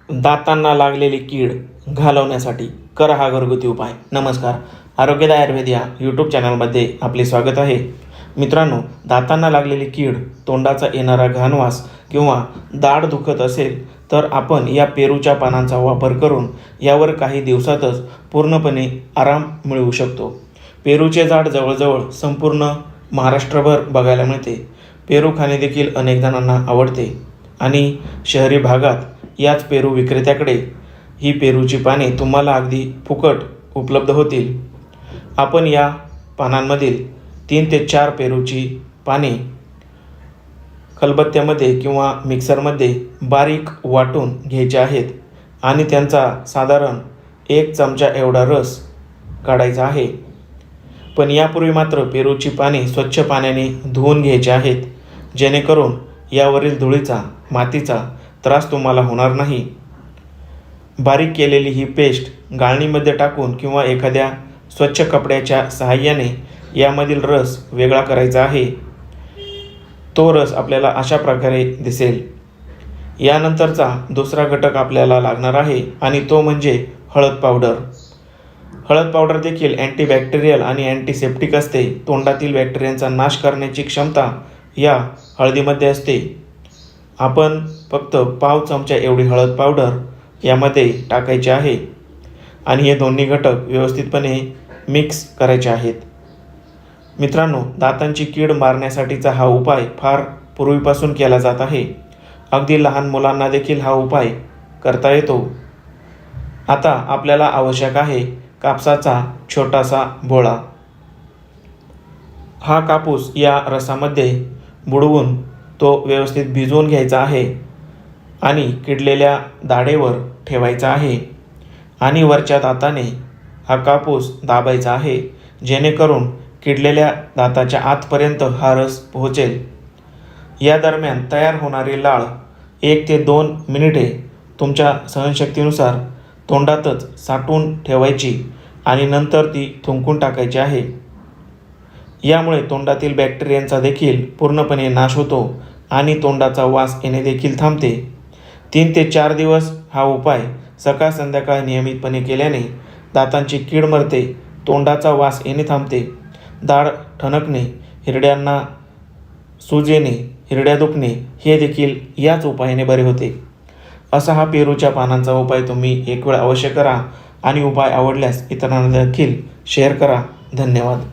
दातांना लागलेली कीड घालवण्यासाठी करा हा घरगुती उपाय. नमस्कार, आरोग्यदाय आयुर्वेद या यूट्यूब चॅनलमध्ये आपले स्वागत आहे. मित्रांनो, दातांना लागलेली कीड, तोंडाचा येणारा घाणवास किंवा दाढ दुखत असेल तर आपण या पेरूच्या पानांचा वापर करून यावर काही दिवसातच पूर्णपणे आराम मिळवू शकतो. पेरूचे झाड जवळजवळ संपूर्ण महाराष्ट्रभर बघायला मिळते. पेरू खाणे देखील अनेक जणांना आवडते आणि शहरी भागात याच पेरू विक्रेत्याकडे ही पेरूची पाने तुम्हाला अगदी फुकट उपलब्ध होतील. आपण या पानांमधील 3 ते 4 पेरूची पाने खलबत्त्यामध्ये किंवा मिक्सरमध्ये बारीक वाटून घ्यायचे आहेत आणि त्यांचा साधारण 1 चमचा एवढा रस काढायचा आहे. पण यापूर्वी मात्र पेरूची पाने स्वच्छ पाण्याने धुवून घ्यायची आहेत, जेणेकरून यावरील धुळीचा, मातीचा त्रास तुम्हाला होणार नाही. बारीक केलेली ही पेस्ट गाळणीमध्ये टाकून किंवा एखाद्या स्वच्छ कपड्याच्या सहाय्याने यामधील रस वेगळा करायचा आहे. तो रस आपल्याला अशा प्रकारे दिसेल. यानंतरचा दुसरा घटक आपल्याला लागणार आहे आणि तो म्हणजे हळद पावडर. हळद पावडर देखील अँटीबॅक्टेरियल आणि अँटीसेप्टिक असते. तोंडातील बॅक्टेरियांचा नाश करण्याची क्षमता या हळदीमध्ये असते. आपण फक्त पाव चमचा एवढी हळद पावडर यामध्ये टाकायची आहे आणि हे दोन्ही घटक व्यवस्थितपणे मिक्स करायचे आहेत. मित्रांनो, दातांची कीड मारण्यासाठीचा हा उपाय फार पूर्वीपासून केला जात आहे. अगदी लहान मुलांना देखील हा उपाय करता येतो. आता आपल्याला आवश्यक आहे कापसाचा छोटासा बोळा. हा कापूस या रसामध्ये बुडवून तो व्यवस्थित भिजवून घ्यायचा आहे आणि किडलेल्या दाढेवर ठेवायचा आहे आणि वरच्या दाताने हा कापूस दाबायचा आहे, जेणेकरून किडलेल्या दाताच्या आतपर्यंत हा रस पोहोचेल. या दरम्यान तयार होणारी लाळ 1 ते 2 मिनिटे तुमच्या सहनशक्तीनुसार तोंडातच साठवून ठेवायची आणि नंतर ती थुंकून टाकायची आहे. यामुळे तोंडातील बॅक्टेरियांचा देखील पूर्णपणे नाश होतो आणि तोंडाचा वास येणे देखील थांबते. 3 ते 4 दिवस हा उपाय सकाळ संध्याकाळ नियमितपणे केल्याने दातांची कीड मरते, तोंडाचा वास येणे थांबते, दाढ ठणकणे, हिरड्यांना सूज येणे, हिरड्या दुखणे हे देखील याच उपायाने बरे होते. असा हा पेरूच्या पानांचा उपाय तुम्ही एक वेळ अवश्य करा आणि उपाय आवडल्यास इतरांना देखील शेअर करा. धन्यवाद.